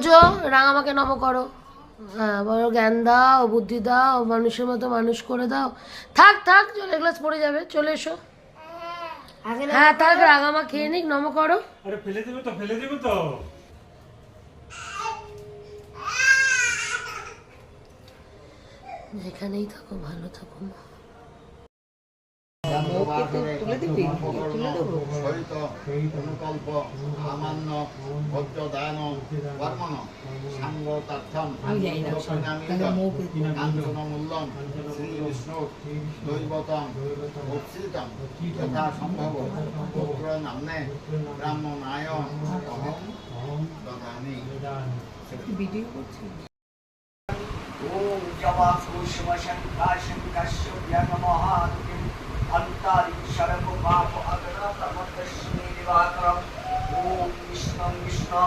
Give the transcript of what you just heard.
বোঝো, রাঙামাকে নম করো। হ্যাঁ, বড় জ্ঞান দাও, বুদ্ধি দাও, মানুষের মতো মানুষ করে দাও। থাক থাক, জলের গ্লাস পড়ে যাবে, চলে এসো। হ্যাঁ থাক, রাঙামা খেয়ে নিক, নম করো। আরে ফেলে দেবে তো, ফেলে দেবে তো। যেখানেই থাকো ভালো থাকো মা। তুলে দিবি, তুলে দেবো। অনুকল্প সামান্য বজ্রদান কর্মণ সাঙ্গতার্থম কাঞ্চনমূল্যম শ্রী বিষ্ণু দৈবতম অর্চিতম যথা সম্ভব পুত্র নাম্নে ব্রাহ্মণায় অহং দদামি। ভিডিও করছিস? ओम जवासु शिव शंकर शंकरस्य व्यंगमहादिम अंतरिक्षरम पाप अग्र प्रमदश्मी दिवाकरम ओम विष्णु विष्णु